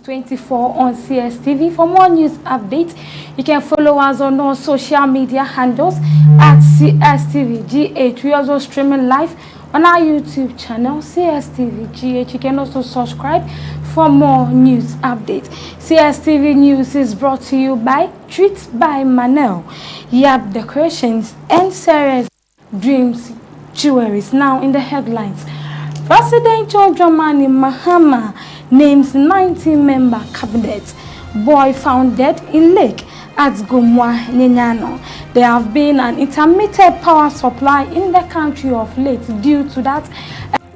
24 on Cstv. For more news updates, you can follow us on all social media handles at CSTVGH. We also streaming live on our YouTube channel, CSTVGH. You can also subscribe for more news updates. CSTV News is brought to you by Treats by Manel, Yap Decorations, and Sarah's Dreams Jewelries. Now in the headlines. President John Dramani Mahama names 19-member cabinet. Boy found dead in lake at Gomwa, Nyanyano. There have been an intermittent power supply in the country of late. Due to that,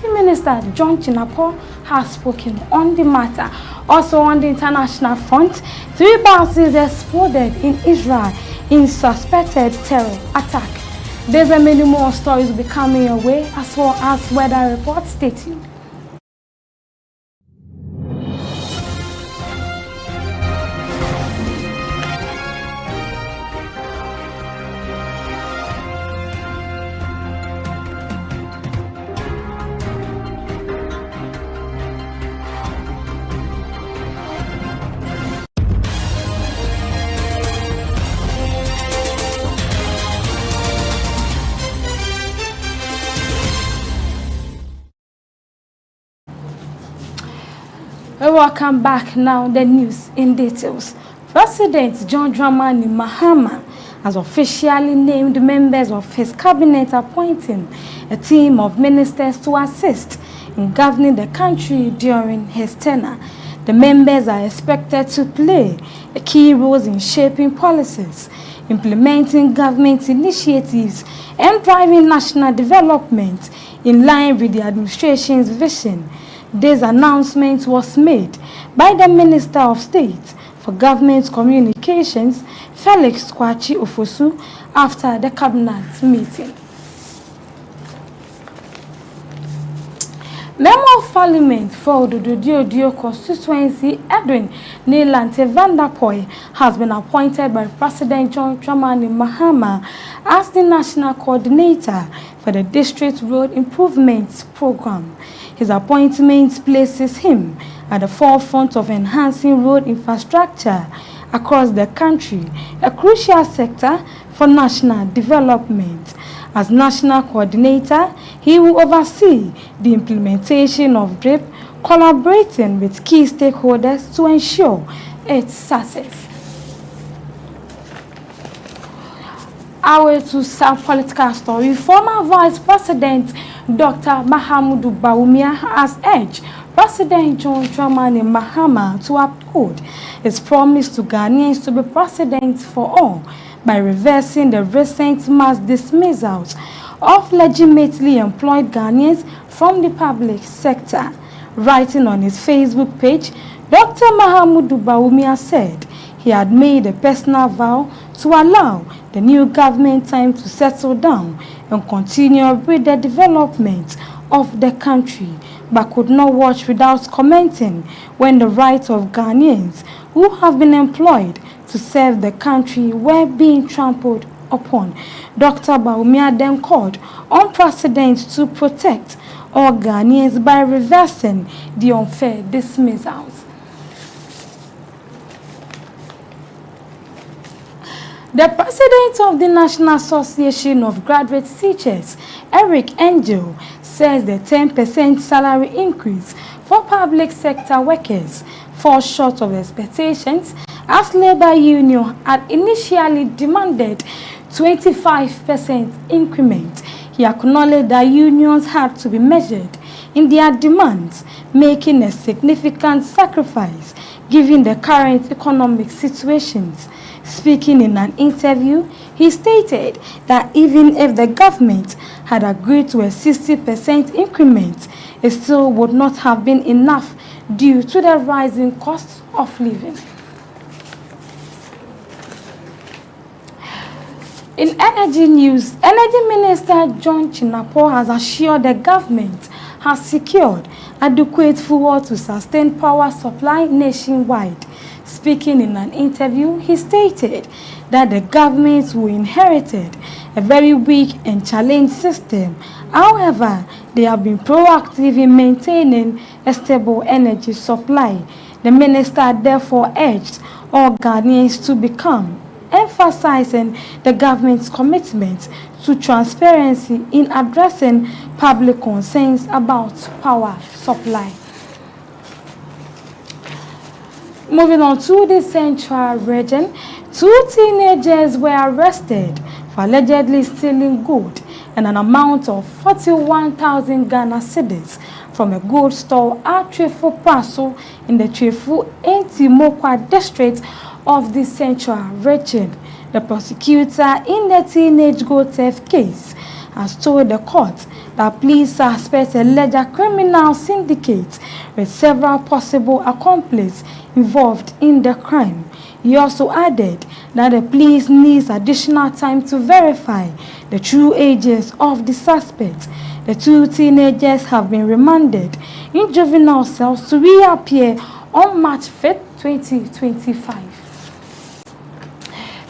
Minister John Chinapo has spoken on the matter. Also on the international front, 3 buses exploded in Israel in suspected terror attack. There's a many more stories will be coming your way as well as weather reports. Stay tuned. Welcome back. Now the news in details. President John Dramani Mahama has officially named members of his cabinet, appointing a team of ministers to assist in governing the country during his tenure. The members are expected to play a key role in shaping policies, implementing government initiatives, and driving national development in line with the administration's vision. This announcement was made by the Minister of State for Government Communications, Felix Kwachi Ofosu, after the cabinet meeting. Member of Parliament for the Dodio constituency, Edwin Neilante Vanderpoy, has been appointed by President John Dramani Mahama as the National Coordinator for the District Road Improvements Program. His appointment places him at the forefront of enhancing road infrastructure across the country, a crucial sector for national development. As National Coordinator, he will oversee the implementation of DRIP, collaborating with key stakeholders to ensure its success. Our to some political story. Former Vice President Dr. Mahamudu Bawumia has urged President John Dramani Mahama to uphold his promise to Ghanaians to be president for all by reversing the recent mass dismissals of legitimately employed Ghanaians from the public sector. Writing on his Facebook page, Dr. Mahamudu Bawumia said he had made a personal vow to allow the new government time to settle down and continue with the development of the country, but could not watch without commenting when the rights of Ghanaians who have been employed to serve the country were being trampled upon. Dr. Bawumia then called on President to protect all Ghanaians by reversing the unfair dismissals. The president of the National Association of Graduate Teachers, Eric Angel, says the 10% salary increase for public sector workers falls short of expectations, as labor union had initially demanded 25% increment. He acknowledged that unions had to be measured in their demands, making a significant sacrifice given the current economic situations. Speaking in an interview, he stated that even if the government had agreed to a 60% increment, it still would not have been enough due to the rising cost of living. In energy news, Energy Minister John Chinapo has assured the government has secured adequate fuel to sustain power supply nationwide. Speaking in an interview, he stated that the government who inherited a very weak and challenged system. However, they have been proactive in maintaining a stable energy supply. The minister therefore urged all Ghanaians to become, emphasizing the government's commitment to transparency in addressing public concerns about power supply. Moving on to the Central region, 2 teenagers were arrested for allegedly stealing gold and an amount of 41,000 Ghana cedis from a gold store at Trefu Paso in the Trefu Entimokwa district of the Central region. The prosecutor in the teenage gold theft case has told the court that police suspect a larger criminal syndicate with several possible accomplices involved in the crime. He also added that the police needs additional time to verify the true ages of the suspects. The 2 teenagers have been remanded in juvenile cells to reappear on March 5th, 2025.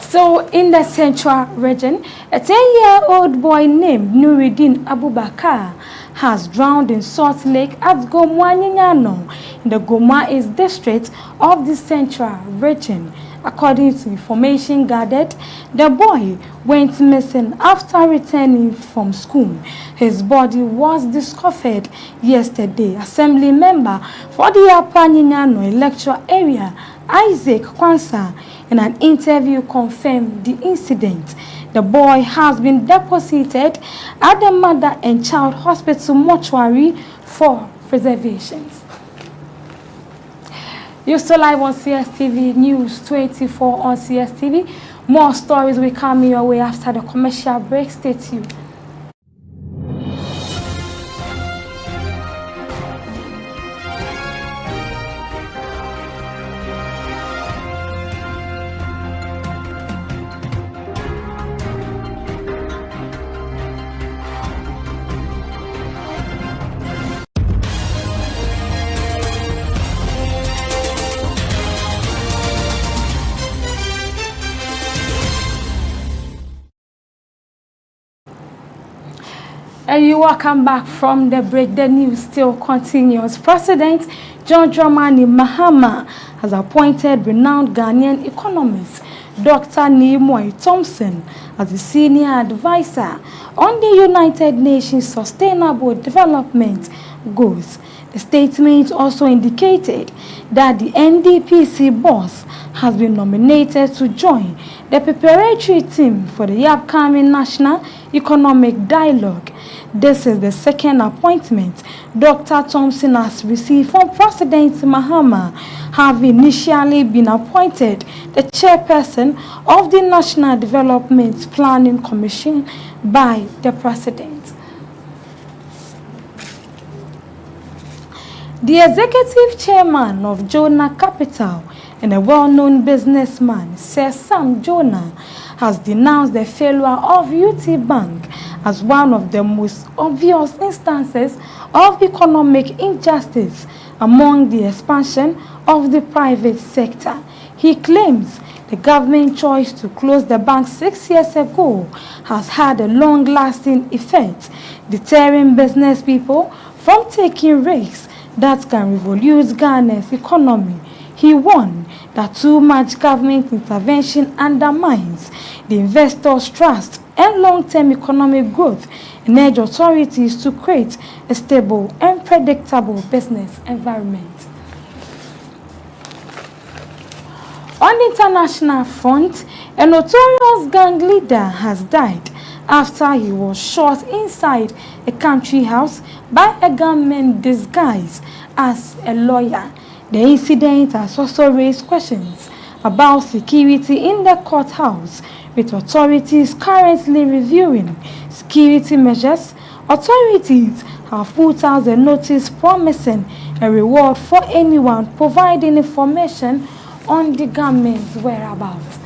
So, in the Central region, a 10-year-old boy named Nuruddin Abubakar has drowned in Salt Lake at Gomwa-Nyanyano in the Goma East district of the Central region. According to information gathered, the boy went missing after returning from school. His body was discovered yesterday. Assembly member for the Upper Nyanyano electoral area, Isaac Kwansa, in an interview confirmed the incident. The boy has been deposited at the Mother and Child Hospital mortuary for preservation. You're still live on CSTV News 24 on CSTV. More stories will come your way after the commercial break. Stay tuned. And you welcome back from the break. The news still continues. President John Dramani Mahama has appointed renowned Ghanaian economist Dr. Nimoy Thompson as the senior advisor on the United Nations Sustainable Development Goals. The statement also indicated that the NDPC boss has been nominated to join the preparatory team for the upcoming National Economic Dialogue. This is the second appointment Dr. Thompson has received from President Mahama, having initially been appointed the chairperson of the National Development Planning Commission by the President. The executive chairman of Jonah Capital and a well-known businessman, Sir Sam Jonah, has denounced the failure of UT Bank as one of the most obvious instances of economic injustice among the expansion of the private sector. He claims the government choice to close the bank 6 years ago has had a long-lasting effect, deterring business people from taking risks that can revolute Ghana's economy. He warned that too much government intervention undermines the investors' trust and long-term economic growth, and urged authorities to create a stable and predictable business environment. On the international front, a notorious gang leader has died after he was shot inside a country house by a gunman disguised as a lawyer. The incident has also raised questions about security in the courthouse, with authorities currently reviewing security measures. Authorities have put out a notice promising a reward for anyone providing information on the gunman's whereabouts.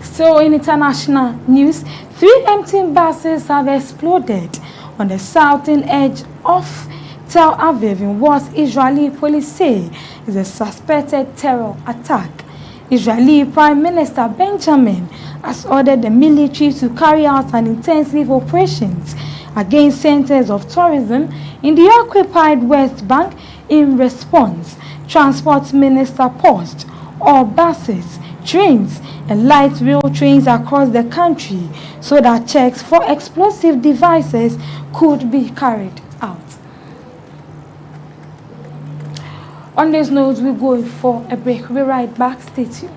So in international news, 3 empty buses have exploded on the southern edge of Tel Aviv in what Israeli police say is a suspected terror attack. Israeli Prime Minister Benjamin has ordered the military to carry out an intensive operations against centers of tourism in the occupied West Bank In response, Transport Minister paused all buses, trains, and light rail trains across the country so that checks for explosive devices could be carried out. On this note, we go for a break. We'll be right back. Stay tuned.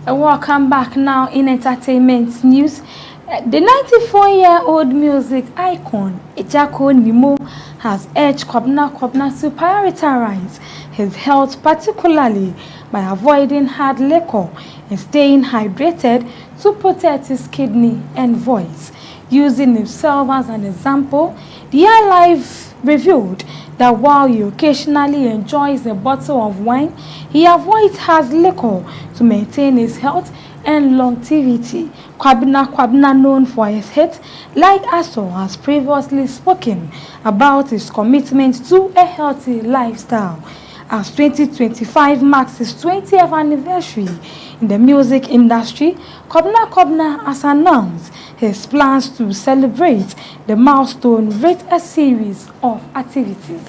And welcome back now in entertainment news. The 94-year-old music icon Ejako Nimo has urged Kwabena to prioritize his health, particularly by avoiding hard liquor and staying hydrated to protect his kidney and voice. Using himself as an example, the iLife revealed that while he occasionally enjoys a bottle of wine, he avoids hard liquor to maintain his health and longevity. Kwabena, known for his hits, like Aso, has previously spoken about his commitment to a healthy lifestyle. As 2025 marks his 20th anniversary in the music industry, Kwabena has announced his plans to celebrate the milestone with a series of activities.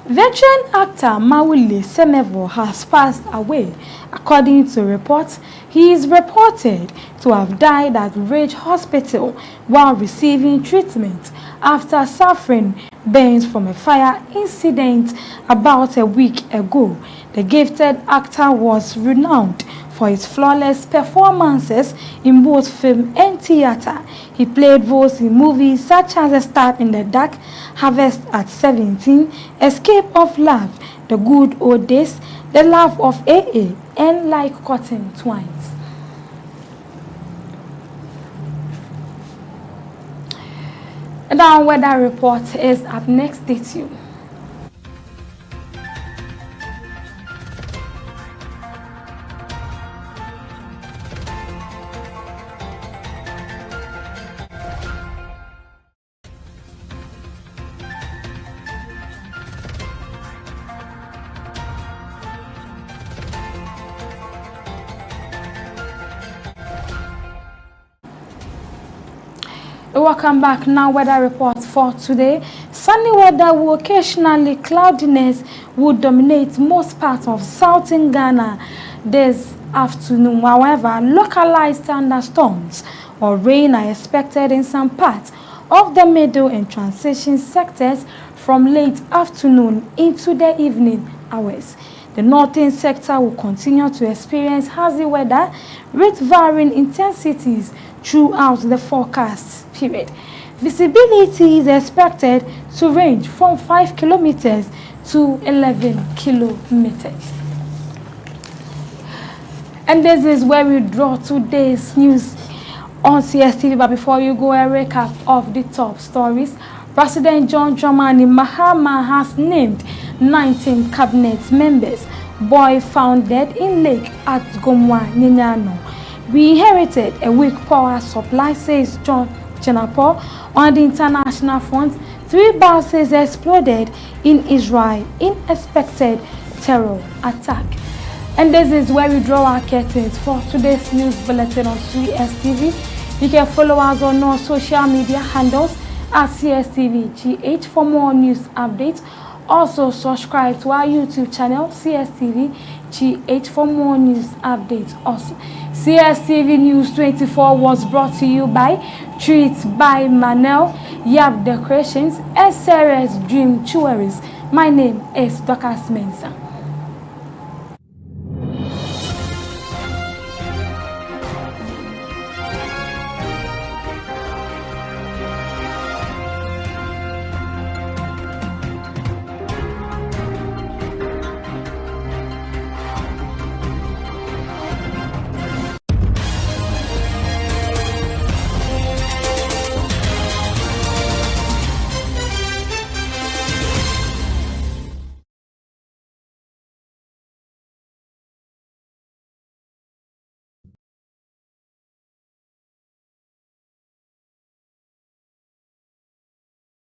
Veteran actor Mawule Semevo has passed away. According to reports, he is reported to have died at Ridge Hospital while receiving treatment after suffering burns from a fire incident about a week ago. The gifted actor was renowned for his flawless performances in both film and theater. He played roles in movies such as A Stab in the Dark, Harvest at 17, Escape of Love, The Good Old Days, The Love of AA, and Like Cotton Twines. And our weather report is up next. Stay tuned. Welcome back. Now, weather report for today. Sunny weather will occasionally cloudiness will dominate most parts of southern Ghana this afternoon. However, localized thunderstorms or rain are expected in some parts of the middle and transition sectors from late afternoon into the evening hours. The northern sector will continue to experience hazy weather with varying intensities throughout the forecast period. Visibility is expected to range from 5 kilometers to 11 kilometers. And this is where we draw today's news on Cstv. But before you go, a recap of the top stories. President John Dramani Mahama has named 19 cabinet members. Boy found dead in lake at Gomwa, Nyanyano. We inherited a weak power supply, says John Chenapo. On the international front, 3 buses exploded in Israel in expected terror attack. And this is where we draw our curtains for today's news bulletin on Cstv. You can follow us on our social media handles at CSTV-GH for more news updates. Also subscribe to our YouTube channel CSTV-GH for more news updates. Also, CSTV News 24 was brought to you by Treats by Manel, Yap Decorations, and Sarah's Dream Jewelries. My name is Dorcas Mensah.